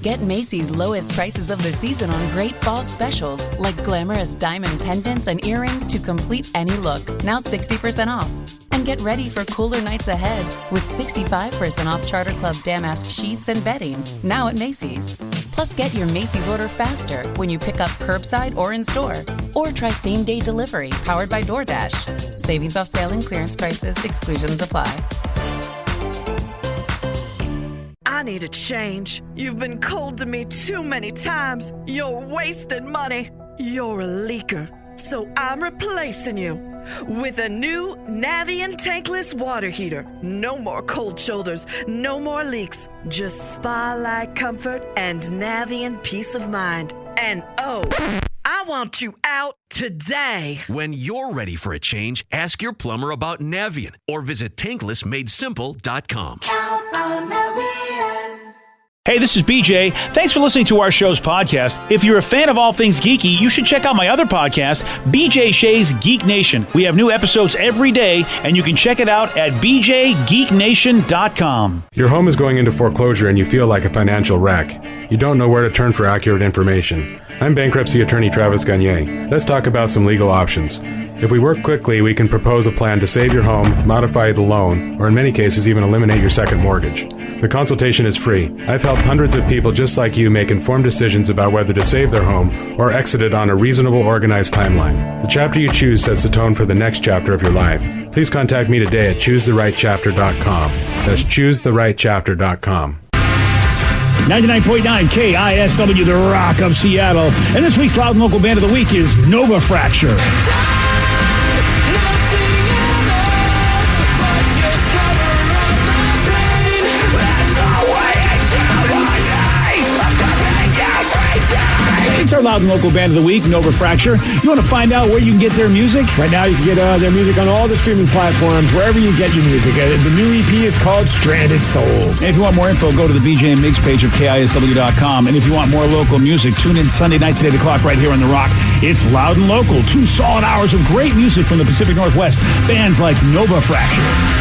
Get Macy's lowest prices of the season on great fall specials like glamorous diamond pendants and earrings to complete any look. Now 60% off. And get ready for cooler nights ahead with 65% off Charter Club Damask sheets and bedding now at Macy's. Plus, get your Macy's order faster when you pick up curbside or in store. Or try same-day delivery powered by DoorDash. Savings off sale and clearance prices. Exclusions apply. I need a change. You've been cold to me too many times. You're wasting money. You're a leaker. So I'm replacing you with a new Navien tankless water heater. No more cold shoulders, no more leaks. Just spa-like comfort and Navien peace of mind. And oh, I want you out today. When you're ready for a change, ask your plumber about Navien or visit tanklessmadesimple.com. Count on Navien. Hey, this is BJ. Thanks for listening to our show's podcast. If you're a fan of all things geeky, you should check out my other podcast, BJ Shea's Geek Nation. We have new episodes every day, and you can check it out at bjgeeknation.com. Your home is going into foreclosure and you feel like a financial wreck. You don't know where to turn for accurate information. I'm bankruptcy attorney Travis Gagne. Let's talk about some legal options. If we work quickly, we can propose a plan to save your home, modify the loan, or in many cases even eliminate your second mortgage. The consultation is free. I've helped hundreds of people just like you make informed decisions about whether to save their home or exit it on a reasonable, organized timeline. The chapter you choose sets the tone for the next chapter of your life. Please contact me today at choosetherightchapter.com. That's choosetherightchapter.com. 99.9 KISW, The Rock of Seattle. And this week's Loud and Local Band of the Week is Nova Fracture. It's our Loud and Local Band of the Week, Nova Fracture. You want to find out where you can get their music? Right now, you can get their music on all the streaming platforms, wherever you get your music. The new EP is called Stranded Souls. And if you want more info, go to the BJ and Migs page of KISW.com. And if you want more local music, tune in Sunday nights at 8 o'clock right here on The Rock. It's Loud and Local. 2 solid hours of great music from the Pacific Northwest. Bands like Nova Fracture.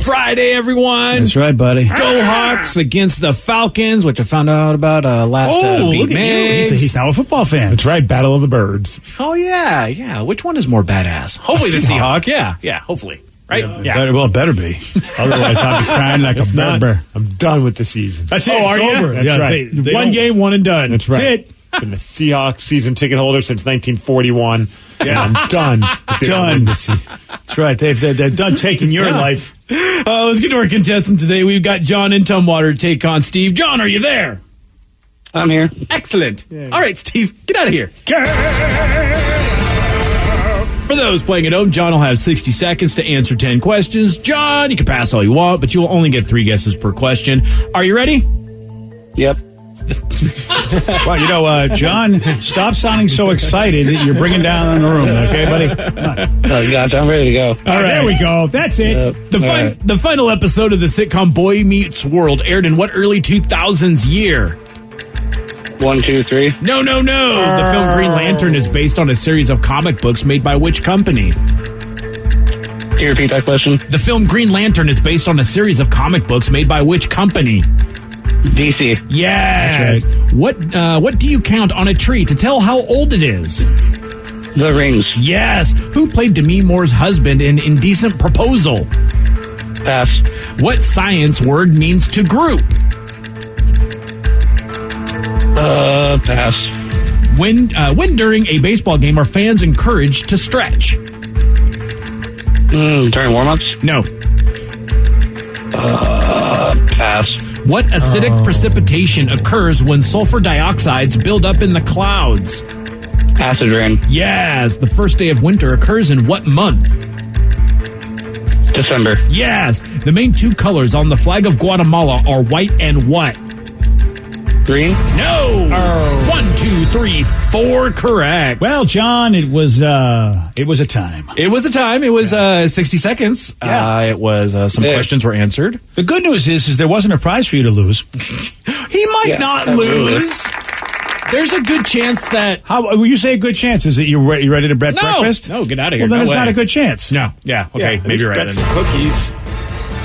Friday, everyone. That's right, buddy. Go Hawks against the Falcons, which I found out about last look at you. He's now a football fan. That's right, Battle of the Birds. Oh, yeah. Which one is more badass? Hopefully the Seahawk. Yeah, hopefully. Right? Yeah. Well, it better be. Otherwise, I'll be crying like a berber. I'm done with the season. That's it. It's over. That's right. One game, one and done. That's right. That's it. Been the Seahawks season ticket holder since 1941. Yeah, I'm done. Done. That's right. They're done taking your life. Let's get to our contestant today. We've got John in Tumwater to take on Steve. John, are you there? I'm here. Excellent. Yeah. All right, Steve, get out of here. For those playing at home, John will have 60 seconds to answer 10 questions. John, you can pass all you want, but you will only get 3 guesses per question. Are you ready? Yep. Well, John, stop sounding so excited that you're bringing down the room, okay, buddy? Oh, gosh, I'm ready to go. All right, there we go. That's it. The final episode of the sitcom Boy Meets World aired in what early 2000s year? 1, 2, 3. No. The film Green Lantern is based on a series of comic books made by which company? Can you repeat that question? The film Green Lantern is based on a series of comic books made by which company? DC. Yes. That's What do you count on a tree to tell how old it is? The Rings. Yes. Who played Demi Moore's husband in Indecent Proposal? Pass. What science word means to group? Pass. When during a baseball game are fans encouraged to stretch? During warm-ups? No. Pass. What acidic precipitation occurs when sulfur dioxides build up in the clouds? Acid rain. Yes. The first day of winter occurs in what month? December. Yes. The main two colors on the flag of Guatemala are white and what? Green. No. 1, 2, 3, 4 correct. Well, John, it was a time. It was a time. It was 60 seconds. Yeah. It was some questions were answered. The good news is there wasn't a prize for you to lose. He might not absolutely. lose. There's a good chance that... How when you say a good chance? Is it you ready to bet breakfast? No, get out of here. Well, then No it's way. not a good chance. No. Yeah. Okay. Yeah, Maybe you're right. Got Then. some cookies.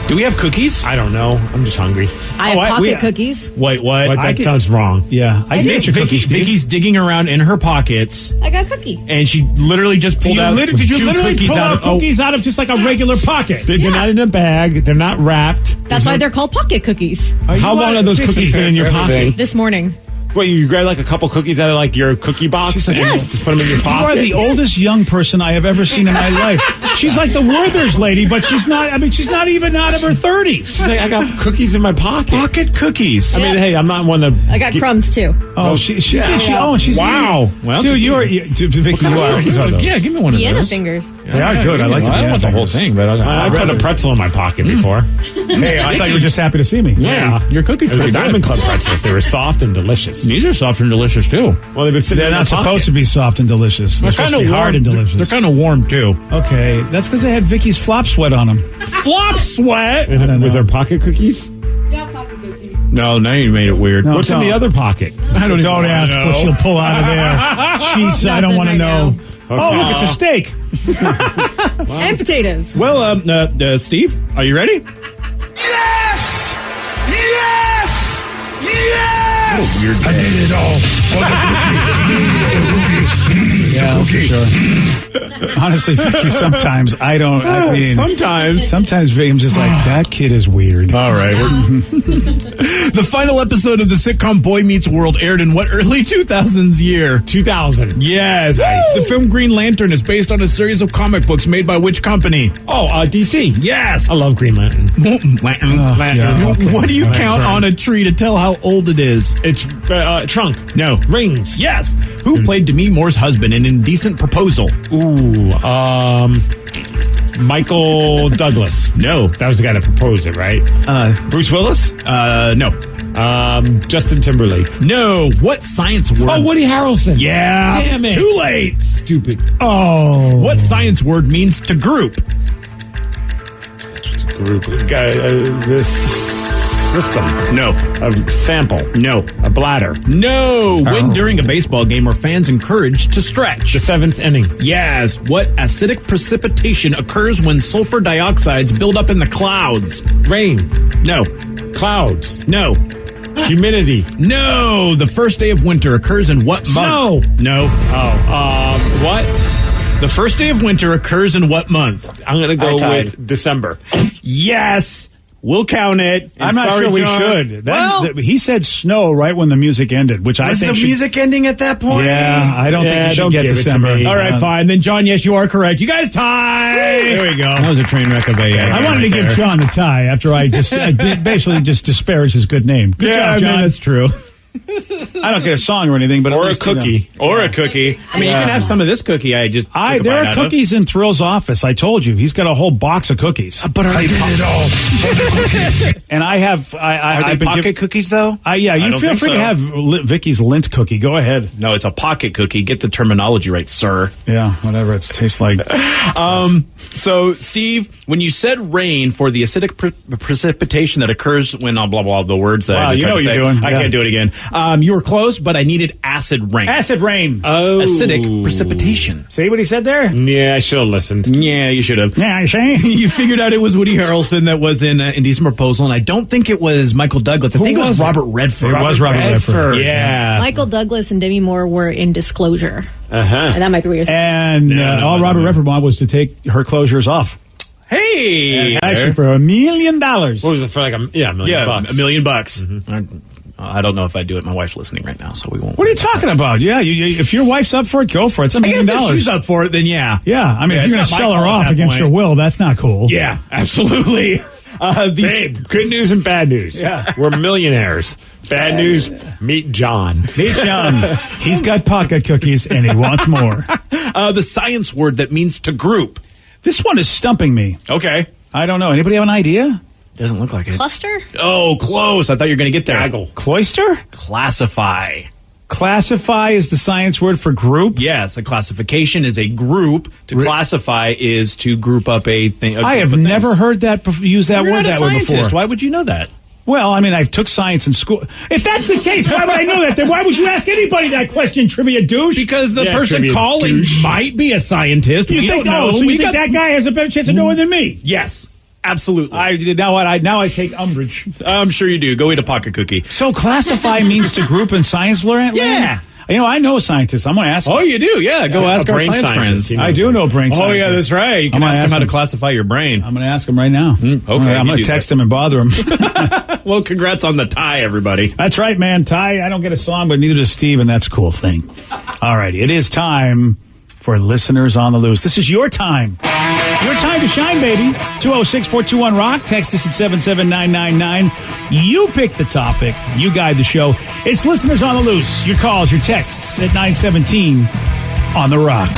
Do we have cookies? I don't know. I'm just hungry. I have Oh, pocket we- cookies. Wait, what? But that sounds wrong. Yeah, I can get you cookies. Vicky's digging around in her pockets, I got a cookie. and she literally just pulled out Did you two literally cookies pull out of... cookies out of just like a regular pocket? They're not in a bag. They're not wrapped. That's why they're called pocket cookies. How long have those cookies been in your Everything. pocket? This morning. Wait, you grab like a couple cookies out of like your cookie box and Yes. just put them in your You are pocket? the oldest young person I have ever seen in my life. She's like the Werther's lady, but she's not. I mean, she's not even out of her 30s. She's like, I got cookies in my pocket. Pocket cookies. I mean, hey, I'm not one to... I got crumbs too. Oh, and she's Wow. Well, dude, you are, Vicky, you are. Yeah, give me one of Piano those. fingers. They are good. I like the I don't want the whole fingers. thing, but I put a pretzel in my pocket before. Hey, I thought you were just happy to see me. Yeah, your cookies It was pretty the good. Diamond Club pretzels. They were soft and delicious. These are soft and delicious too. Well, they've been sitting They're in my not supposed pocket. to be soft and delicious. They're supposed to be hard and delicious. They're kind of warm too. Okay, that's because they had Vicky's flop sweat on them. Flop sweat. I don't With know. their pocket cookies? No, now you made it weird. No, What's in the don't. other pocket? I don't ask know. what she'll pull out of there. She's. I don't Nothing want to right know. now. Oh, look, it's a steak. And potatoes. Well, Steve, are you ready? What a weird day. I did it all. Yeah, for sure. Honestly, Vicky, sometimes I don't. I mean, sometimes Vicky, I'm just like, that kid is weird. All right. The final episode of the sitcom Boy Meets World aired in what early 2000s year? 2000. Yes. The film Green Lantern is based on a series of comic books made by which company? Oh, DC. Yes. I love Green Lantern. Lantern. yeah, okay. What do you count on a tree to tell how old it is? It's trunk. No. Rings. Yes. Who played Demi Moore's husband in Indecent Proposal? Ooh, Michael Douglas. No. That was the guy that proposed it, right? Bruce Willis? No. Justin Timberlake. No. What science word? Oh, Woody Harrelson. Yeah. Damn it. Too late. Stupid. Oh, What science word means to group? Group. This system. No. A sample. No. A bladder. No. When during a baseball game are fans encouraged to stretch? The seventh inning. Yes. What acidic precipitation occurs when sulfur dioxides build up in the clouds? Rain. No. Clouds. No. Humidity. No. The first day of winter occurs in what Snow. month? No. Oh, what? The first day of winter occurs in what month? I'm going to go High tide. with December. Yes. We'll count it. I'm not Sorry, sure we John. should. Well, He said snow right when the music ended, which I was think the should- music ending at that point? Yeah, I don't think you should don't get give it to December. me. All right, fine. Then, John, yes, you are correct. You guys tie. There we go. That was a train wreck of a... I wanted to give John a tie after I basically just disparaged his good name. Good Yeah, job, John. that's true. I don't get a song or anything, but at Or a least, you know. cookie. Or a cookie. I mean, you can have some of this cookie. I just took a There bite are out of. cookies in Thrill's office. I told you, he's got a whole box of cookies. But are they And I have. Are they pocket cookies though? Yeah, you don't feel think free to so. have Vicky's lint cookie. Go ahead. No, it's a pocket cookie. Get the terminology right, sir. Yeah, whatever it tastes like. So, Steve, when you said rain for the acidic precipitation that occurs when blah blah the words that Wow, I just you know tried to what say, you're doing. I Yeah. can't do it again. You were close, but I needed acid rain. Acid rain. Oh. Acidic precipitation. See what he said there? Yeah, I should have listened. Yeah, you should have. Yeah, I say. You figured out it was Woody Harrelson that was in Indecent Proposal, and I don't think it was Michael Douglas. I think it was Robert Redford. It was Robert Redford. Yeah. Michael Douglas and Demi Moore were in Disclosure. Uh-huh. And that might be weird. And all Robert Redford wanted was to take her closures off. Hey! Actually, for $1 million. What was it for? Like $1 million bucks. $1 million bucks. Mm-hmm. I don't know if I do it. My wife's listening right now, so we won't. What are you talking about? Yeah, if your wife's up for it, go for it. It's $1 million. If she's up for it, then yeah. Yeah, I mean, if you're going to sell her off against point. your will, that's not cool. Yeah, absolutely. Babe, good news and bad news. Yeah. We're millionaires. Bad news, meet John. Meet John. He's got pocket cookies, and he wants more. The science word that means to group. This one is stumping me. Okay. I don't know. Anybody have an idea? Doesn't look like it. Cluster? Oh, close. I thought you were going to get there. Gaggle. Cloister? Classify. Classify is the science word for group? Yes, a classification is a group. To classify is to group up a thing. I have never heard that use that You're word not a that way before. scientist. Why would you know that? Well, I mean, I took science in school. If that's the case, why would I know that? Then why would you ask anybody that question, trivia douche? Because the person trivia calling douche. might be a scientist. You We think, don't know. so We you think got- that guy has a better chance of knowing than me? Yes, absolutely. Now I take umbrage. I'm sure you do. Go eat a pocket cookie. So classify means to group in science, Laurent? Yeah. You know, I know scientists. I'm going to ask Oh, you do? Yeah. Go ask our brain science scientist, friends. you know. I do know brain Oh, scientists. yeah, that's right. You can I'm gonna ask him how to him. classify your brain. I'm going to ask him right now. okay, I'm you going do to text him and bother him. Well, congrats on the tie, everybody. That's right, man. Ty, I don't get a song, but neither does Steve, and that's a cool thing. All righty. It is time for Listeners on the Loose. This is your time. Your time to shine, baby. 206-421-ROCK. Text us at 77999. You pick the topic. You guide the show. It's Listeners on the Loose. Your calls, your texts at 917 on the Rock.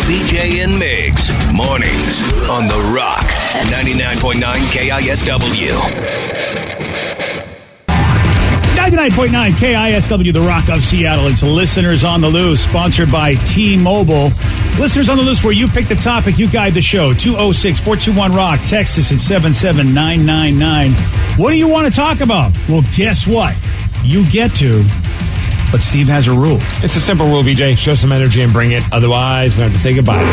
BJ and Migs, mornings on The Rock, 99.9 KISW. 99.9 KISW, The Rock of Seattle. It's Listeners on the Loose, sponsored by T-Mobile. Listeners on the Loose, where you pick the topic, you guide the show. 206-421-ROCK. Text us at 77999. What do you want to talk about? Well, guess what? You get to, but Steve has a rule. It's a simple rule, BJ. Show some energy and bring it. Otherwise, we have to say goodbye.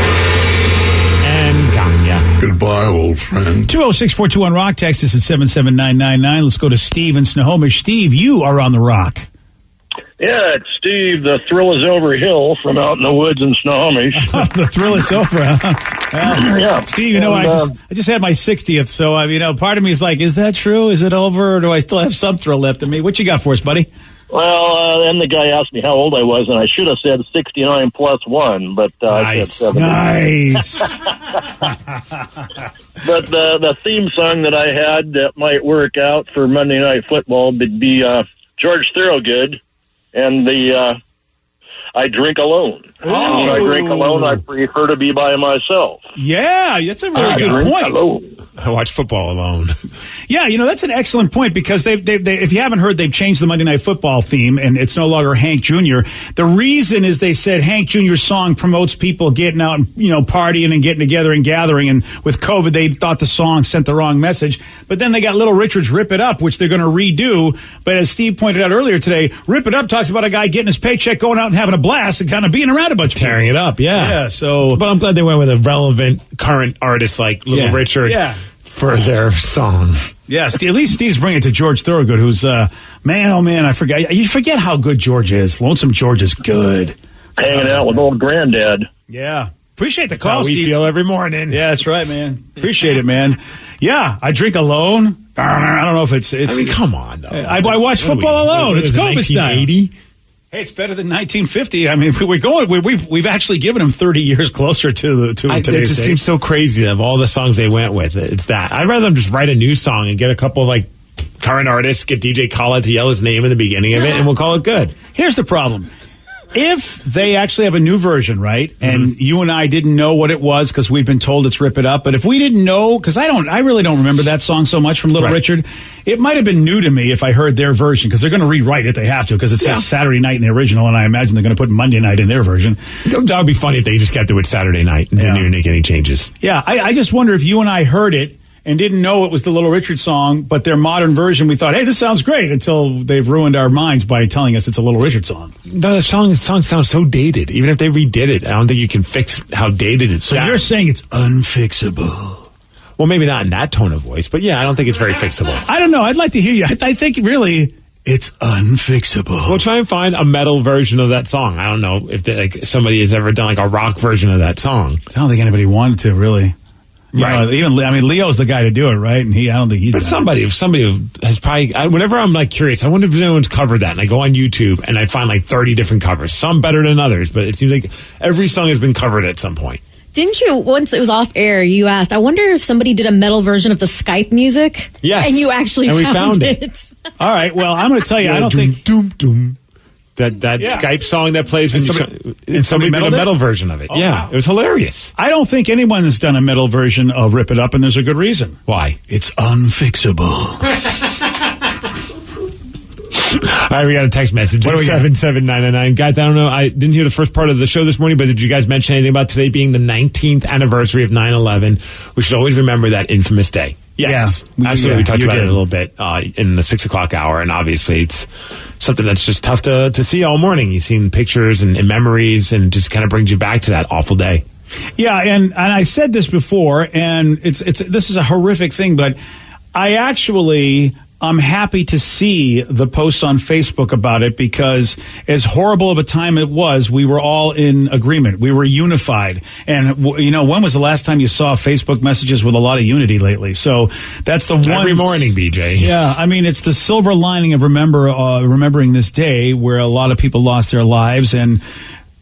And come, yeah. Goodbye, old friend. 206-421-ROCK. Text us at 77999. Let's go to Steve in Snohomish. Steve, you are on the Rock. Yeah, it's Steve. The thrill is over hill from out in the woods in Snohomish. The thrill is over. Well, Yeah. Steve, you know, And, I just had my 60th, so part of me is like, is that true? Is it over, or do I still have some thrill left in me? What you got for us, buddy? Well, then the guy asked me how old I was, and I should have said 69 plus 1, but I said 70. Nice. But the theme song that I had that might work out for Monday Night Football would be George Thorogood and the I Drink Alone. And when I drink alone, I prefer to be by myself. Yeah, that's a really good point. Alone. I watch football alone. Yeah, that's an excellent point, because they if you haven't heard, they've changed the Monday Night Football theme, and it's no longer Hank Jr. The reason is they said Hank Jr.'s song promotes people getting out and partying and getting together and gathering, and with COVID they thought the song sent the wrong message. But then they got Little Richard's Rip It Up, which they're going to redo. But as Steve pointed out earlier today, Rip It Up talks about a guy getting his paycheck, going out and having a blast, and kind of being around a bunch of Tearing people. it up, yeah. Yeah, so... But I'm glad they went with a relevant current artist like Little Richard for their song. Yeah, at least Steve's bringing it to George Thorogood, who's, man, oh man, I forgot. You forget how good George is. Lonesome George is good. Hanging out with old granddad. Yeah. Appreciate the That's call, how we Steve. feel every morning. Yeah, that's right, man. Appreciate it, man. Yeah, I drink alone. I don't know if it's I mean, come on, though. I watch football alone. It's COVID style. 1980? Hey, it's better than 1950. I mean, we've actually given him 30 years closer to It today's just date. seems so crazy of all the songs they went with. It's that. I'd rather them just write a new song and get a couple of current artists, get DJ Khaled to yell his name in the beginning of it, and we'll call it good. Here's the problem. If they actually have a new version, right, and you and I didn't know what it was because we've been told it's Rip It Up, but if we didn't know, because I really don't remember that song so much from Little Richard, it might have been new to me if I heard their version, because they're going to rewrite it. They have to, because it says Saturday night in the original, and I imagine they're going to put Monday night in their version. That would be funny if they just kept it with Saturday night and didn't even make any changes. Yeah, I just wonder if you and I heard it, and didn't know it was the Little Richard song, but their modern version, we thought, hey, this sounds great, until they've ruined our minds by telling us it's a Little Richard song. No, the song sounds so dated. Even if they redid it, I don't think you can fix how dated it sounds. So you're saying it's unfixable. Well, maybe not in that tone of voice, but yeah, I don't think it's very fixable. I don't know. I'd like to hear you. I think really it's unfixable. We'll try and find a metal version of that song. I don't know if somebody has ever done like a rock version of that song. I don't think anybody wanted to really. Right. Even Leo's the guy to do it, right? And I don't think he's. But somebody has probably. Whenever I'm like curious, I wonder if anyone's covered that, and I go on YouTube and I find like 30 different covers, some better than others. But it seems like every song has been covered at some point. Didn't you, once it was off air, you asked, I wonder if somebody did a metal version of the Skype music? Yes. And you actually found it. All right. Well, I'm going to tell you, I don't think. That Skype song that plays when somebody did a metal version of it. Oh, yeah, wow. It was hilarious. I don't think anyone has done a metal version of Rip It Up, and there's a good reason. Why? It's unfixable. All right, we got a text message. What do we got? 77999. Guys, I don't know. I didn't hear the first part of the show this morning, but did you guys mention anything about today being the 19th anniversary of 9/11? We should always remember that infamous day. Yes, absolutely. We talked about it a little bit in the 6 o'clock hour, and obviously it's something that's just tough to see all morning. You've seen pictures and memories, and it just kind of brings you back to that awful day. Yeah, and I said this before, and this is a horrific thing, but I'm happy to see the posts on Facebook about it, because as horrible of a time it was, we were all in agreement. We were unified. And, when was the last time you saw Facebook messages with a lot of unity lately? So that's the one. Every morning, BJ. Yeah, it's the silver lining of remembering this day where a lot of people lost their lives. And,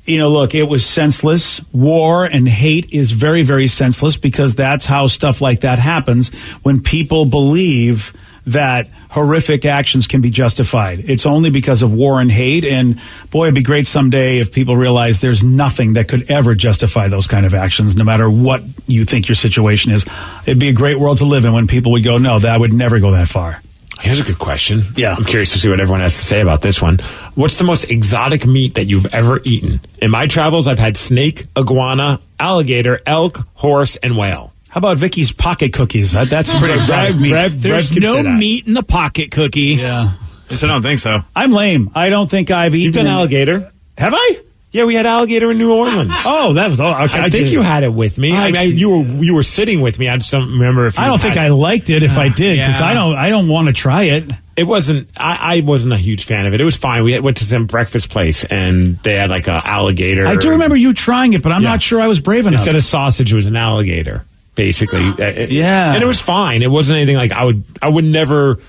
look, it was senseless. War and hate is very, very senseless, because that's how stuff like that happens, when people believe that horrific actions can be justified. It's only because of war and hate. And boy, it'd be great someday if people realize there's nothing that could ever justify those kind of actions, no matter what you think your situation is. It'd be a great world to live in when people would go, no, that would never go that far. Here's a good question. Yeah. I'm curious to see what everyone has to say about this one. What's the most exotic meat that you've ever eaten? In my travels, I've had snake, iguana, alligator, elk, horse, and whale. How about Vicky's pocket cookies? That's pretty exotic meat. There's no meat in a pocket cookie. Yeah. Yes, I don't think so. I'm lame. I don't think I've eaten. You've done alligator. Have I? Yeah, we had alligator in New Orleans. Oh, that was okay. I think you had it with me. You were sitting with me. I just don't remember if you I don't think I liked it if I did, because I don't want to try it. It wasn't. I wasn't a huge fan of it. It was fine. We went to some breakfast place and they had like an alligator. I do remember you trying it, but I'm not sure I was brave enough. Instead of sausage, it was an alligator, basically. Yeah, and it was fine. It wasn't anything like I would never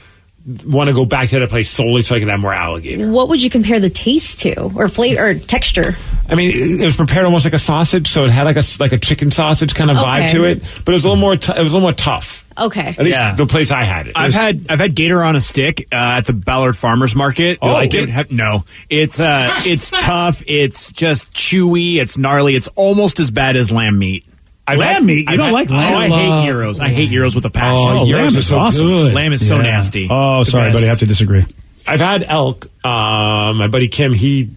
want to go back to that place solely so I could have more alligator. What would you compare the taste to, or flavor, or texture? I mean, it was prepared almost like a sausage, so it had like a chicken sausage kind of vibe to it, but it was a little more tough. Okay. At least the place I had it. I've had gator on a stick at the Ballard Farmers Market. Oh, like it? No, it's tough. It's just chewy. It's gnarly. It's almost as bad as lamb meat. Lamb meat? You don't like lamb? I hate gyros. I hate gyros with a passion. Oh, lamb is so awesome. Good. Lamb is so nasty. Oh, sorry, buddy. I have to disagree. I've had elk. My buddy Kim, he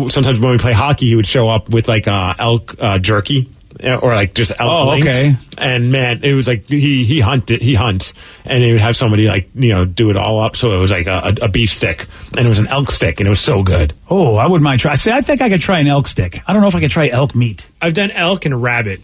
sometimes when we play hockey, he would show up with like elk jerky. Or like just elk links. Okay. And man, it was like he hunts, and he would have somebody like do it all up. So it was like a beef stick, and it was an elk stick, and it was so good. Oh, I wouldn't mind trying. See, I think I could try an elk stick. I don't know if I could try elk meat. I've done elk and rabbit.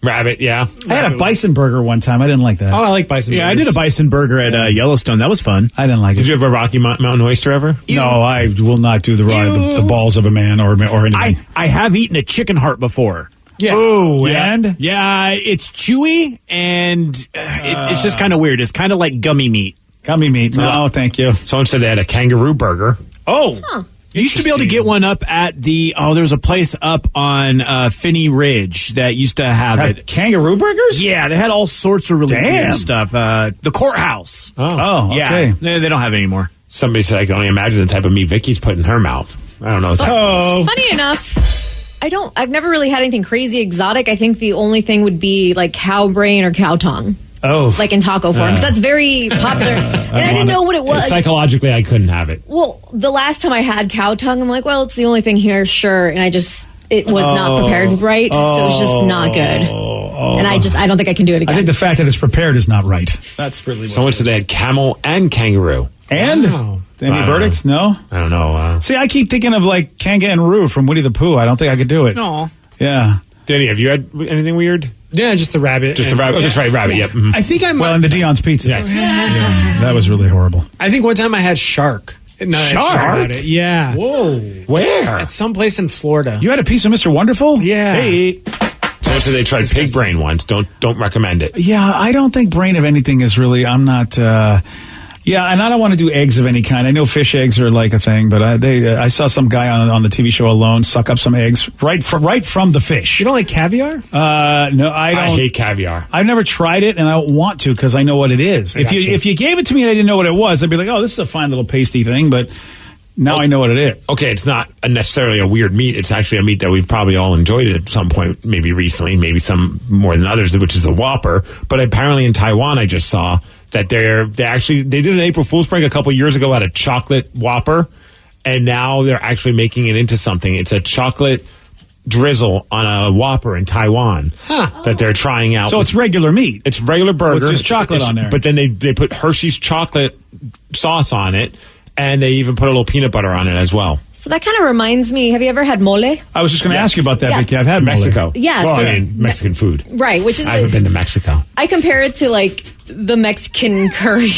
Rabbit, yeah. I had a bison burger one time. I didn't like that. Oh, I like bison burgers. Yeah, I did a bison burger at Yellowstone. That was fun. I didn't like it. Did you have a Rocky Mountain oyster ever? No, I will not do the balls of a man or anything. I have eaten a chicken heart before. Yeah. Oh, and? Yeah, it's chewy, and it's just kind of weird. It's kind of like gummy meat. Gummy meat. No, thank you. Someone said they had a kangaroo burger. Oh. Huh. You used to be able to get one up at there was a place up on Finney Ridge that used to have it. Kangaroo burgers? Yeah, they had all sorts of really weird stuff. The courthouse. Oh, yeah. Okay. They don't have it anymore. Somebody said I can only imagine the type of meat Vicky's put in her mouth. I don't know what that means. Funny enough, I've never really had anything crazy exotic. I think the only thing would be like cow brain or cow tongue. Oh. Like in taco form. Because that's very popular. And I didn't know what it was. Psychologically, I couldn't have it. Well, the last time I had cow tongue, I'm like, well, it's the only thing here, sure. And it was not prepared right. So it was just not good. And I don't think I can do it again. I think the fact that it's prepared is not right. That's really what Someone said they had camel and kangaroo. And? Wow. Any verdicts? No? I don't know. See, I keep thinking of like kangaroo from Winnie the Pooh. I don't think I could do it. No. Yeah. Danny, have you had anything weird? Yeah, just the rabbit. Just the rabbit. Oh, just right, rabbit. Yep. Mm-hmm. I think I might. Well, and the Dion's Pizza. Yes. Yeah, that was really horrible. I think one time I had shark. Shark? Yeah. Whoa. Where? At some place in Florida. You had a piece of Mr. Wonderful? Yeah. Hey. Someone said they tried pig brain once. Don't recommend it. Yeah, I don't think brain of anything is really. I'm not. Yeah, and I don't want to do eggs of any kind. I know fish eggs are like a thing, but I saw some guy on the TV show Alone suck up some eggs right from the fish. You don't like caviar? No, I don't. I hate caviar. I've never tried it, and I don't want to because I know what it is. If you gave it to me and I didn't know what it was, I'd be like, oh, this is a fine little pasty thing, but now I know what it is. Okay, it's not necessarily a weird meat. It's actually a meat that we've probably all enjoyed at some point, maybe recently, maybe some more than others, which is the Whopper. But apparently in Taiwan, I just saw that they did an April Fool's prank a couple years ago at a chocolate Whopper, and now they're actually making it into something. It's a chocolate drizzle on a Whopper in Taiwan that they're trying out. So it's regular meat. It's regular burger. With just chocolate on there. But then they put Hershey's chocolate sauce on it, and they even put a little peanut butter on it as well. So that kind of reminds me, have you ever had mole? I was just going to ask you about that, Yeah. Vicky. I've had Mexico. Yeah, Well, so- I mean, Mexican food. Right, which is... I haven't been to Mexico. I compare it to, like, the Mexican curry.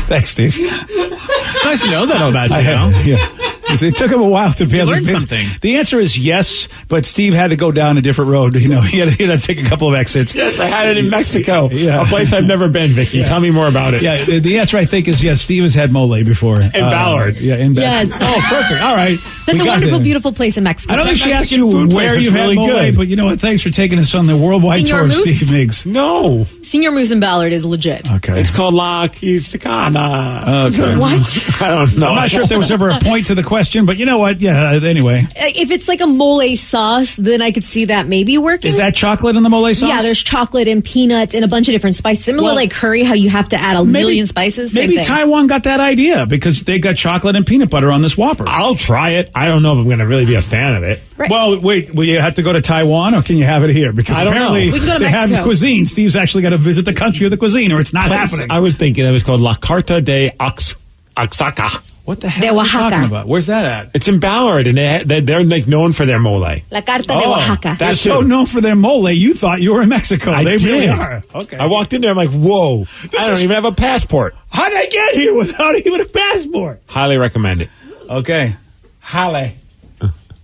Thanks, Steve. Nice to know that about you. Yeah. It took him a while to be able to learned mix. something. The answer is yes, but Steve had to go down a different road. You know, he had to take a couple of exits. Yes, I had it in Mexico. Yeah. A place I've never been, Vicky. Tell me more about it. Yeah, the answer I think is yes. Steve has had mole before. In Ballard. Yeah, in Ballard. Yes. Oh, perfect. All right. That's We a got wonderful, it. beautiful place in Mexico. I don't think she asked Mexican you food place where is you've had really mole, good. but you know what? Thanks for taking us on the worldwide Senor tour of Moose? Steve Miggs. No. Senior Moose in Ballard is legit. Okay. It's called La Quisicana. Okay. What? I don't know. I'm not sure if there was ever a point to the question, but you know what? Yeah, anyway. If it's like a mole sauce, then I could see that maybe working. Is that chocolate in the mole sauce? Yeah, there's chocolate and peanuts and a bunch of different spices. Similar Well, like curry, how you have to add a million spices. Same Maybe thing. Taiwan got that idea because they got chocolate and peanut butter on this Whopper. I'll try it. I don't know if I'm going to really be a fan of it. Right. Well, wait, will you have to go to Taiwan or can you have it here? Because I don't apparently know. We can go to have Mexico. cuisine, Steve's actually got to visit the country of the cuisine or it's not happening. I was thinking it was called La Carta de Oaxaca. What the De hell are you Oaxaca. talking about? Where's that at? It's in Ballard, and they're like known for their mole. La Carta de Oaxaca. They're That's so it. known for their mole. You thought you were in Mexico. I They did. really are. Okay. I walked in there, I'm like, whoa, I don't even have a passport. How did I get here without even a passport? Highly recommend it. Okay. Halle.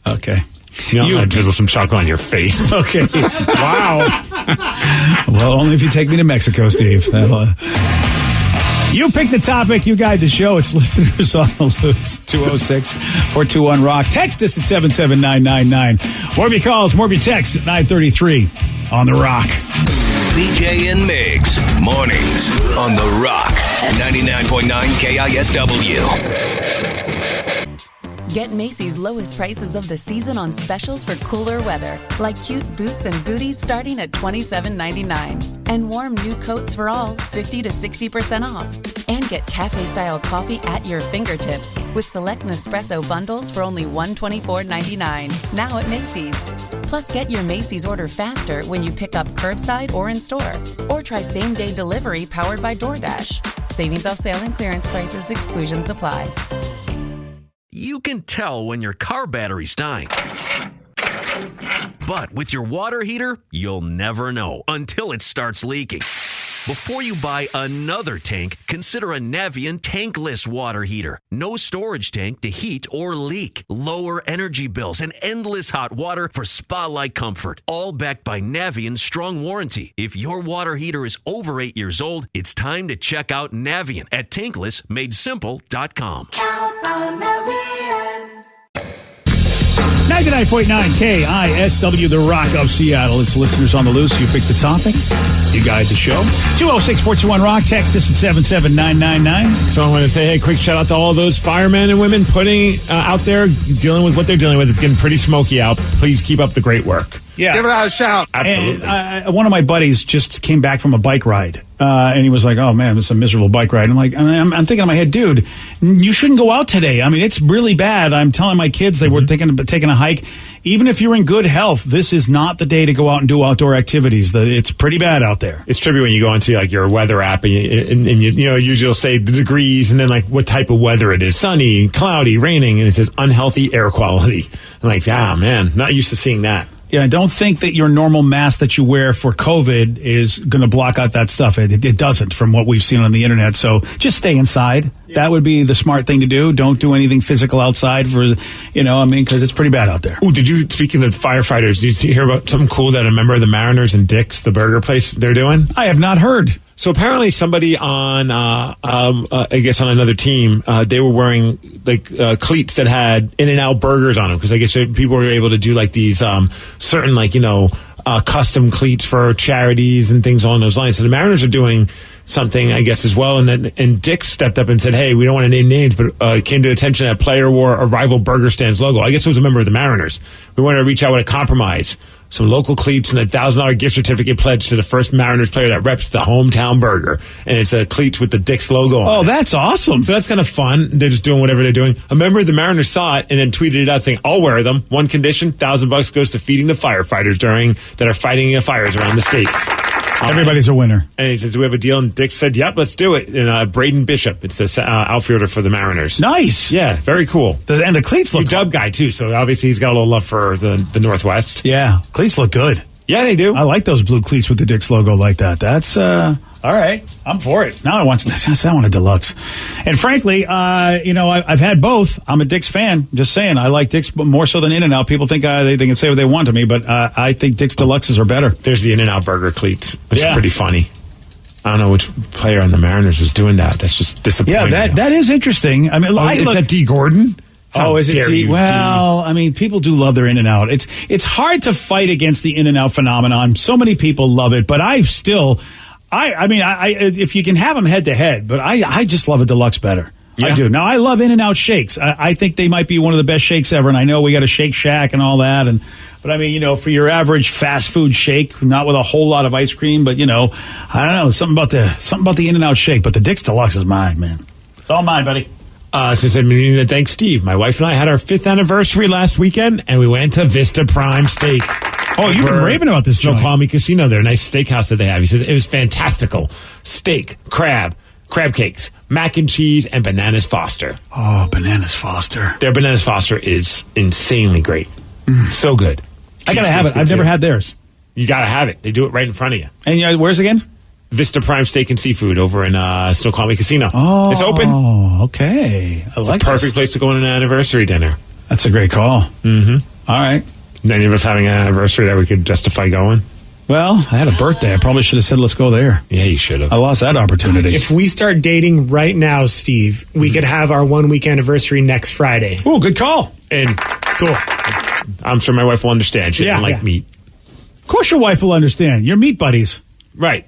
Okay. You know, I'm going to drizzle some chocolate on your face. Okay. Wow. Well, only if you take me to Mexico, Steve. You pick the topic. You guide the show. It's listeners on the loose. 206-421-ROCK. Text us at 77999. More of your calls, more of your texts at 933 on The Rock. BJ and Migs, mornings on The Rock, 99.9 KISW. Get Macy's lowest prices of the season on specials for cooler weather, like cute boots and booties starting at $27.99. And warm new coats for all, 50 to 60% off. And get cafe-style coffee at your fingertips with select Nespresso bundles for only $124.99, now at Macy's. Plus, get your Macy's order faster when you pick up curbside or in store. Or try same-day delivery powered by DoorDash. Savings off sale and clearance prices, exclusions apply. You can tell when your car battery's dying. But with your water heater, you'll never know until it starts leaking. Before you buy another tank, consider a Navien tankless water heater. No storage tank to heat or leak. Lower energy bills and endless hot water for spa-like comfort. All backed by Navien's strong warranty. If your water heater is over 8 years old, it's time to check out Navien at tanklessmadesimple.com. 99.9 KISW, The Rock of Seattle. It's listeners on the loose. You pick the topic. You guide the show. 206-421-ROCK. Text us at 77999. So I want to say, hey, quick shout out to all those firemen and women putting out there, dealing with what they're dealing with. It's getting pretty smoky out. Please keep up the great work. Yeah. Give it out a shout. Absolutely. And one of my buddies just came back from a bike ride, and he was like, "Oh man, this is a miserable bike ride." I'm like, I'm thinking in my head, dude, you shouldn't go out today. I mean, it's really bad. I'm telling my kids they were thinking about taking a hike. even if you're in good health, this is not the day to go out and do outdoor activities. It's pretty bad out there. It's trippy when you go into like your weather app and you usually will say the degrees and then like what type of weather it is. Sunny, cloudy, raining, and it says unhealthy air quality. I'm like, man, not used to seeing that. Yeah, don't think that your normal mask that you wear for COVID is going to block out that stuff. It doesn't, from what we've seen on the internet. So just stay inside. Yeah. That would be the smart thing to do. Don't do anything physical outside because it's pretty bad out there. Oh, speaking of firefighters, did you hear about something cool that a member of the Mariners and Dick's, the burger place, they're doing? I have not heard. So apparently somebody on, I guess on another team, they were wearing like cleats that had In-N-Out burgers on them because I guess people were able to do like these certain custom cleats for charities and things along those lines. So the Mariners are doing something, I guess, as well. And Dick stepped up and said, hey, we don't want to name names, but it came to attention that a player wore a rival burger stand's logo. I guess it was a member of the Mariners. We wanted to reach out with a compromise. Some local cleats and a $1,000 gift certificate pledged to the first Mariners player that reps the hometown burger. And it's cleats with the Dick's logo on it. Oh, that's awesome. So that's kind of fun. They're just doing whatever they're doing. A member of the Mariners saw it and then tweeted it out saying, I'll wear them. One condition, $1,000 goes to feeding the firefighters that are fighting fires around the states. Everybody's a winner. And he says, do we have a deal? And Dick said, yep, let's do it. And Braden Bishop, it's the outfielder for the Mariners. Nice. Yeah, very cool. And the cleats look good. Dub guy, too, so obviously he's got a little love for the Northwest. Yeah, cleats look good. Yeah, they do. I like those blue cleats with the Dick's logo like that. That's, all right. I'm for it. Now I want a deluxe. And frankly, I've had both. I'm a Dick's fan. Just saying, I like Dick's more so than In-N-Out. People think they can say what they want to me, but I think Dick's Deluxes are better. There's the In-N-Out burger cleats, which is pretty funny. I don't know which player on the Mariners was doing that. That's just disappointing. Yeah, that is interesting. I mean, is that D. Gordon? Is it D? Well, I mean, people do love their In-N-Out. It's hard to fight against the In-N-Out phenomenon. So many people love it, but if you can have them head to head, but I just love a deluxe better. Yeah. I do. Now, I love In-N-Out shakes. I think they might be one of the best shakes ever, and I know we got a Shake Shack and all that, but I mean, for your average fast food shake, not with a whole lot of ice cream, but I don't know, something about the In-N-Out shake, but the Dick's Deluxe is mine, man. It's all mine, buddy. So I said, meaning to thank Steve. My wife and I had our 5th anniversary last weekend, and we went to Vista Prime Steak. Oh, you've been raving about this joint. Snoqualmie Casino, their nice steakhouse that they have. He says it was fantastical. Steak, crab cakes, mac and cheese, and Bananas Foster. Oh, Bananas Foster. Their Bananas Foster is insanely great. So good. I gotta have it. I've never had theirs. You gotta have it. They do it right in front of you. And where's again? Vista Prime Steak and Seafood over in Snoqualmie Casino. Oh, it's open. Oh, okay. It's a perfect place to go on an anniversary dinner. That's a great call. Mm-hmm. All right. Any of us having an anniversary that we could justify going? Well, I had a birthday. I probably should have said, let's go there. Yeah, you should have. I lost that opportunity. If we start dating right now, Steve, we could have our 1 week anniversary next Friday. Oh, good call. And cool. I'm sure my wife will understand. She doesn't like meat. Of course your wife will understand. You're meat buddies. Right.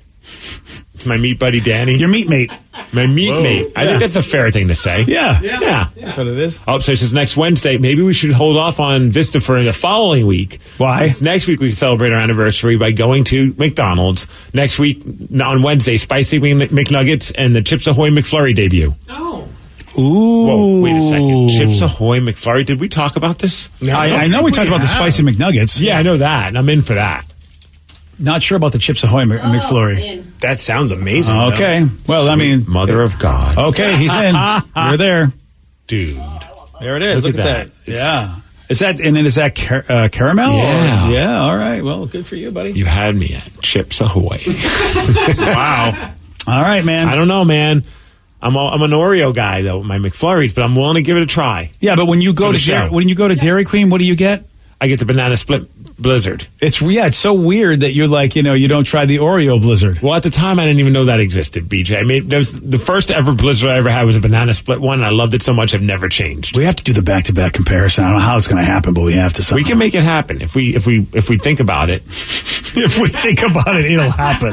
My meat buddy Danny. Your meat mate. My meat mate. I think that's a fair thing to say. Yeah. That's what it is. Oh, so it says next Wednesday. Maybe we should hold off on Vista for the following week. Why? Next week we celebrate our anniversary by going to McDonald's. Next week on Wednesday, Spicy McNuggets and the Chips Ahoy McFlurry debut. Oh. Ooh. Whoa, wait a second. Chips Ahoy McFlurry. Did we talk about this? No, I know we talked about the Spicy McNuggets. Yeah, I know that. And I'm in for that. Not sure about the Chips Ahoy McFlurry. That sounds amazing. Okay. Well, I mean, Mother of God. Okay, he's in. You're there. Dude. There it is. Look at that. Yeah. Is that caramel? Yeah. Yeah, all right. Well, good for you, buddy. You had me at Chips Ahoy. Wow. All right, man. I don't know, man. I'm an Oreo guy though, my McFlurries, but I'm willing to give it a try. Yeah, but when you go to Dairy Queen, what do you get? I get the banana split blizzard. It's so weird that you're like, you don't try the Oreo blizzard. Well, at the time, I didn't even know that existed, BJ. I mean, the first ever blizzard I ever had was a banana split one, and I loved it so much I've never changed. We have to do the back-to-back comparison. I don't know how it's going to happen, but we have to. We can make it happen if we think about it. If we think about it, it'll happen.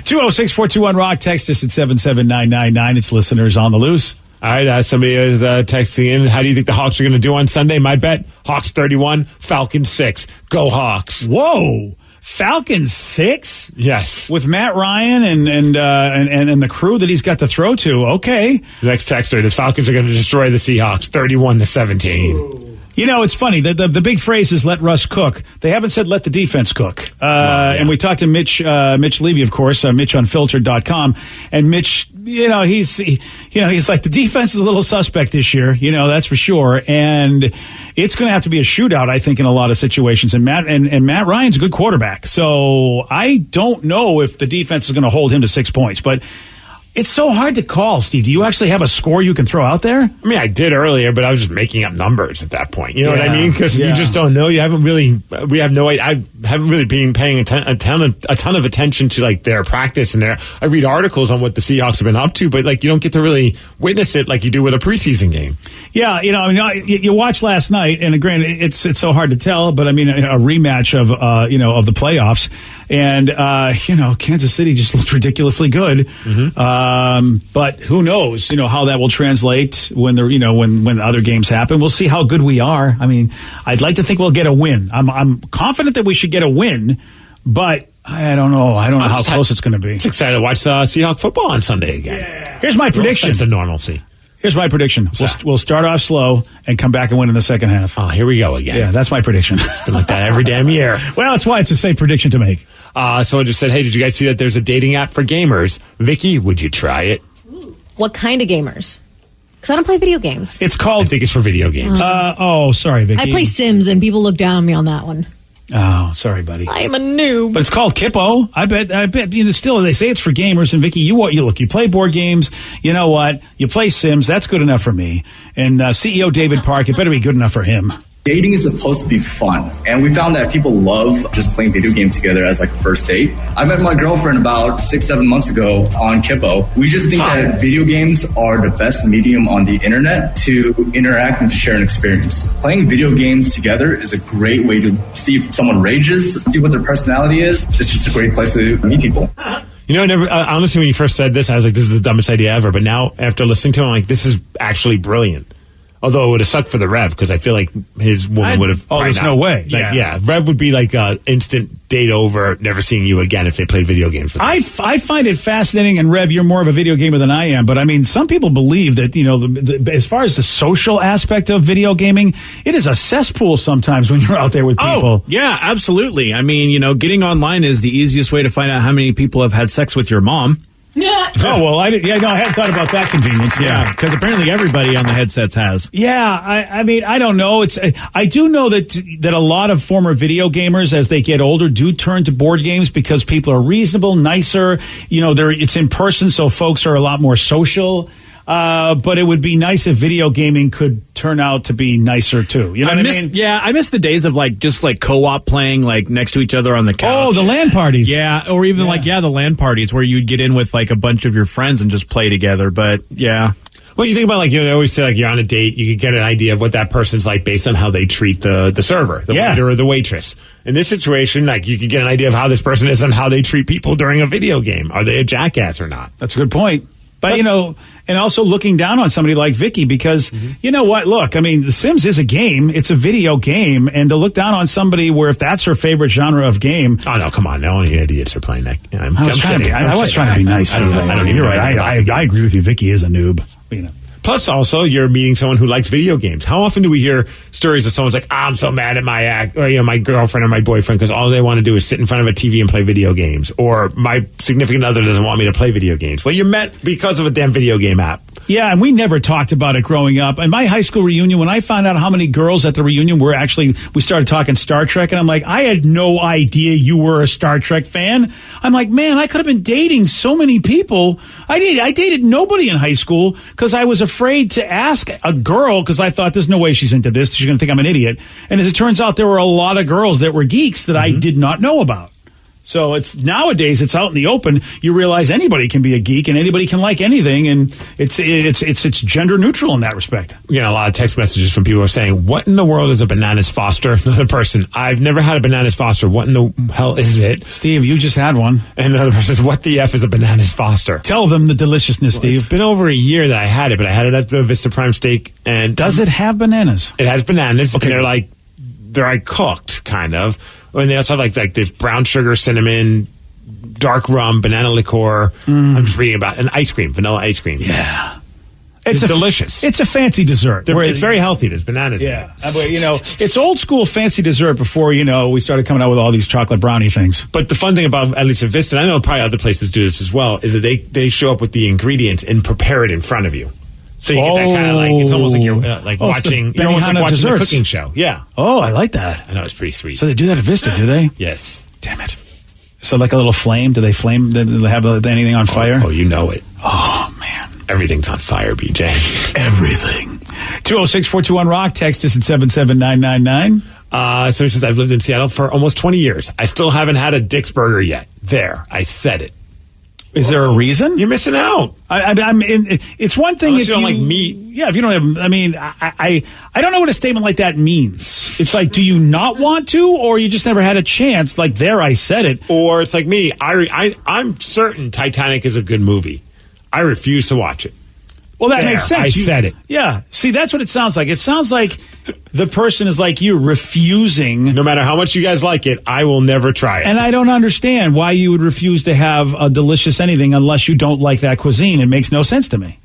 206-421-ROCK. Text us at 77999. It's listeners on the loose. All right, somebody is texting in. How do you think the Hawks are going to do on Sunday? My bet, Hawks 31, Falcons 6. Go Hawks. Whoa. Falcons 6? Yes. With Matt Ryan and the crew that he's got to throw to. Okay. The next texter is Falcons are going to destroy the Seahawks 31-17. It's funny. The big phrase is let Russ cook. They haven't said let the defense cook. And we talked to Mitch Levy, of course, MitchUnfiltered.com. And Mitch, he's like, the defense is a little suspect this year, that's for sure. And it's going to have to be a shootout, I think, in a lot of situations. And Matt Ryan's a good quarterback. So I don't know if the defense is going to hold him to 6 points, but it's so hard to call, Steve. Do you actually have a score you can throw out there? I mean, I did earlier, but I was just making up numbers at that point. You know what I mean? Because you just don't know. I haven't really been paying a ton of attention to like their practice and I read articles on what the Seahawks have been up to, but like you don't get to really witness it like you do with a preseason game. Yeah, you watched last night, and granted, it's so hard to tell, but I mean, a rematch of the playoffs, and Kansas City just looked ridiculously good. Mm-hmm. But who knows, how that will translate when when other games happen. We'll see how good we are. I mean, I'd like to think we'll get a win. I'm confident that we should get a win, but I don't know. I don't know how close it's going to be. I'm excited to watch Seahawks football on Sunday again. Yeah. Here's my prediction. Sense of normalcy. Here's my prediction. We'll start off slow and come back and win in the second half. Oh, here we go again. Yeah, that's my prediction. It's been like that every damn year. Well, that's why it's a safe prediction to make. So I just said, hey, did you guys see that there's a dating app for gamers? Vicky, would you try it? What kind of gamers? Because I don't play video games. It's called... I think it's for video games. Sorry, Vicky. I play Sims, and people look down on me on that one. Oh, sorry, buddy. I'm a noob. But it's called Kippo. I bet. Still, they say it's for gamers. And Vicky, you play board games. You know what? You play Sims. That's good enough for me. And CEO David Park, it better be good enough for him. Dating is supposed to be fun, and we found that people love just playing video games together as like a first date. I met my girlfriend about 6-7 months ago on Kippo. We just think that video games are the best medium on the internet to interact and to share an experience. Playing video games together is a great way to see if someone rages, see what their personality is. It's just a great place to meet people. Honestly, when you first said this, I was like, this is the dumbest idea ever. But now, after listening to it, I'm like, this is actually brilliant. Although it would have sucked for the Rev, because I feel like his woman would have... Oh, there's no way. Yeah, Rev would be like instant date over, never seeing you again if they played video games with I find it fascinating, and Rev, you're more of a video gamer than I am, but I mean, some people believe that, as far as the social aspect of video gaming, it is a cesspool sometimes when you're out there with people. Oh, yeah, absolutely. I mean, getting online is the easiest way to find out how many people have had sex with your mom. Oh, well, I hadn't thought about that convenience. Yeah, because apparently everybody on the headsets has. Yeah, I mean, I don't know. I do know that a lot of former video gamers, as they get older, do turn to board games because people are reasonable, nicer. It's in person, so folks are a lot more social. But it would be nice if video gaming could turn out to be nicer too. You know what I mean? Yeah, I miss the days of just co-op playing next to each other on the couch. Oh, the LAN parties. Yeah, or even the LAN parties where you'd get in with a bunch of your friends and just play together. But yeah. Well, you think about they always say you're on a date, you could get an idea of what that person's like based on how they treat the server, the waiter or the waitress. In this situation, you could get an idea of how this person is and how they treat people during a video game. Are they a jackass or not? That's a good point. But, and also looking down on somebody like Vicky because, you know what, look, I mean, The Sims is a game. It's a video game. And to look down on somebody where if that's her favorite genre of game. Oh, no, come on. No only idiots are playing that. I was trying to be nice. I don't You're right. I agree with you. Vicky is a noob. Plus, also, you're meeting someone who likes video games. How often do we hear stories of someone's like, I'm so mad at my ex, or my girlfriend or my boyfriend because all they want to do is sit in front of a TV and play video games, or my significant other doesn't want me to play video games. Well, you met because of a damn video game app. Yeah, and we never talked about it growing up. And my high school reunion, when I found out how many girls at the reunion we started talking Star Trek, and I'm like, I had no idea you were a Star Trek fan. I'm like, man, I could have been dating so many people. I dated nobody in high school because I was afraid to ask a girl because I thought there's no way she's into this. She's going to think I'm an idiot. And as it turns out, there were a lot of girls that were geeks that I did not know about. So nowadays it's out in the open. You realize anybody can be a geek and anybody can like anything, and it's gender neutral in that respect. You know, a lot of text messages from people are saying, "What in the world is a Bananas Foster?" Another person, "I've never had a Bananas Foster. What in the hell is it?" Steve, you just had one. And another person says, "What the F is a Bananas Foster?" Tell them the deliciousness, Steve. It's been over a year that I had it, but I had it at the Vista Prime Steak. And does it have bananas? It has bananas. Okay, and they're cooked kind of. And they also have like this brown sugar, cinnamon, dark rum, banana liqueur. I'm just reading about an ice cream, vanilla ice cream. Yeah. It's delicious. It's a fancy dessert. It's very healthy. There's bananas in it. But, it's old school fancy dessert before, we started coming out with all these chocolate brownie things. But the fun thing about, at least at Vista, and I know probably other places do this as well, is that they show up with the ingredients and prepare it in front of you. So you get that kind of it's almost like you're watching, you're almost like watching the cooking show. Yeah. Oh, I like that. I know, it's pretty sweet. So they do that at Vista, do they? Yes. Damn it. So like a little flame? Do they flame? Do they have anything on fire? Oh, you know it. Oh, man. Everything's on fire, BJ. Everything. 206-421-ROCK. Text us at 77999. So since I've lived in Seattle for almost 20 years, I still haven't had a Dick's Burger yet. There, I said it. Is there a reason? You're missing out. It's one thing Unless if you don't like meat. Yeah, if you don't have. I don't know what a statement like that means. It's like, do you not want to, or you just never had a chance? Like there, I said it. Or it's like me. I'm certain Titanic is a good movie. I refuse to watch it. Well, that makes sense. I said it. Yeah. See, that's what it sounds like. It sounds like the person is like you, refusing. No matter how much you guys like it, I will never try it. And I don't understand why you would refuse to have a delicious anything unless you don't like that cuisine. It makes no sense to me.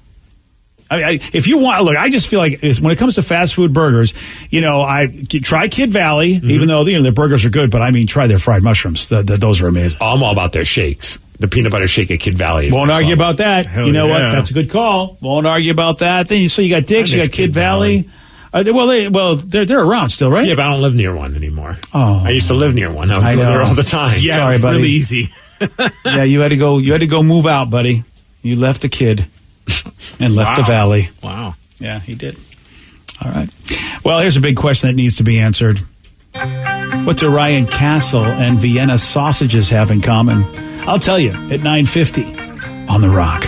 If you want, look, I just feel like when it comes to fast food burgers, I try Kid Valley, even though their burgers are good, but try their fried mushrooms. Those are amazing. I'm all about their shakes. The peanut butter shake at Kid Valley. Won't argue about that. Hell, you know what? That's a good call. Won't argue about that. So you got Dick's, you got Kid Valley. They're around still, right? Yeah, but I don't live near one anymore. Oh, I used to live near one. I would go there all the time. Yeah, sorry, buddy. Really easy. Yeah, you had to go move out, buddy. You left the kid and left the valley. Wow. Yeah, he did. All right. Well, here's a big question that needs to be answered. What do Ryan Castle and Vienna sausages have in common? I'll tell you at 9:50 on The Rock.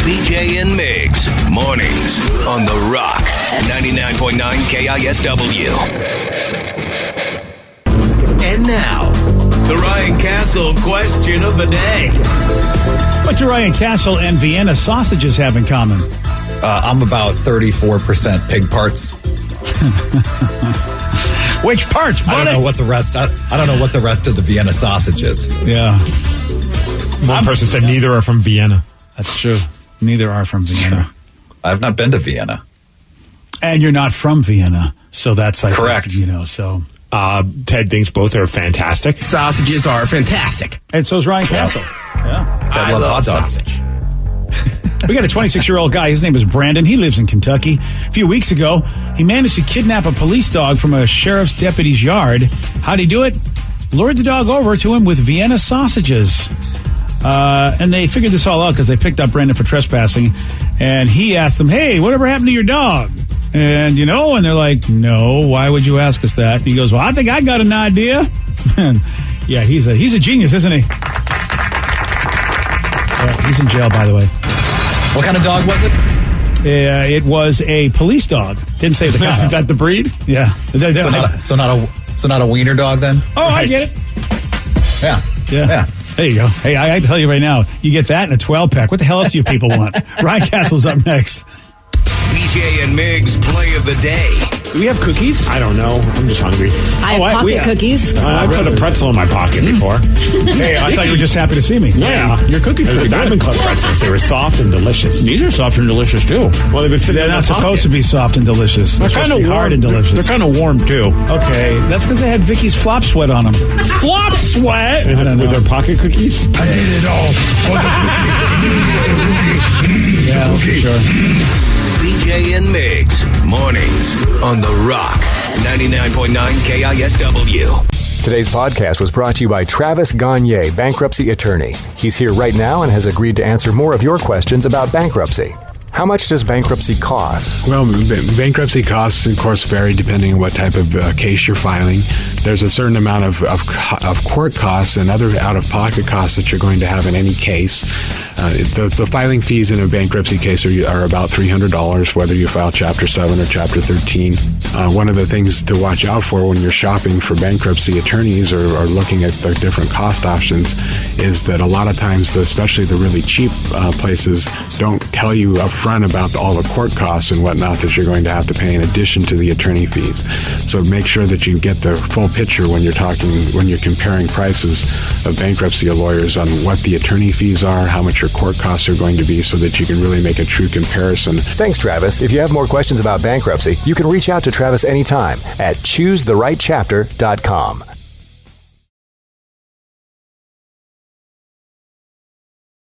BJ and Migs, mornings on The Rock, 99.9 KISW. And now, the Ryan Castle question of the day. What do Ryan Castle and Vienna sausages have in common? I'm about 34% pig parts. Which parts, buddy? I don't know what the rest. I don't know what the rest of the Vienna sausage is. Yeah. One person said neither are from Vienna. That's true. Neither are from Vienna. I've not been to Vienna. And you're not from Vienna, so that's correct. So Ted thinks both are fantastic. Sausages are fantastic, and so is Ryan Castle. Yeah, I love hot dog sausage. We got a 26-year-old guy. His name is Brandon. He lives in Kentucky. A few weeks ago, he managed to kidnap a police dog from a sheriff's deputy's yard. How'd he do it? Lured the dog over to him with Vienna sausages. And they figured this all out because they picked up Brandon for trespassing. And he asked them, hey, whatever happened to your dog? And, and they're like, no, why would you ask us that? And he goes, well, I think I got an idea. And yeah, he's a genius, isn't he? He's in jail, by the way. What kind of dog was it? It was a police dog. Didn't say the kind. Is that the breed? Yeah. So not a wiener dog then? Oh, right. I get it. Yeah. There you go. Hey, I tell you right now, you get that in a 12-pack. What the hell else do you people want? Ryan Castle's up next. BJ and Migs play of the day. Do we have cookies? I don't know. I'm just hungry. I have pocket cookies. I put a pretzel in my pocket before. Hey, I thought you were just happy to see me. Yeah. Your cookies are the Diamond Club pretzels. They were soft and delicious. These are soft and delicious, too. Well, they've been sitting They're not supposed to be soft and delicious. They're kind supposed to be hard and delicious. They're kind of warm, too. Okay. That's because they had Vicky's flop sweat on them. Flop sweat? I don't know. With their pocket cookies? I did it all. Yeah, for sure. BJ and Migs, mornings on The Rock, 99.9 KISW. Today's podcast was brought to you by Travis Gagne, bankruptcy attorney. He's here right now and has agreed to answer more of your questions about bankruptcy. How much does bankruptcy cost? Well, bankruptcy costs, of course, vary depending on what type of case you're filing. There's a certain amount of court costs and other out-of-pocket costs that you're going to have in any case. The filing fees in a bankruptcy case are about $300, whether you file Chapter 7 or Chapter 13. One of the things to watch out for when you're shopping for bankruptcy attorneys or looking at the different cost options is that a lot of times, especially the really cheap places, don't tell you up front about all the court costs and whatnot that you're going to have to pay in addition to the attorney fees. So make sure that you get the full picture when you're comparing prices of bankruptcy lawyers on what the attorney fees are, how much your court costs are going to be, so that you can really make a true comparison. Thanks, Travis. If you have more questions about bankruptcy, you can reach out to Travis anytime at choosetherightchapter.com.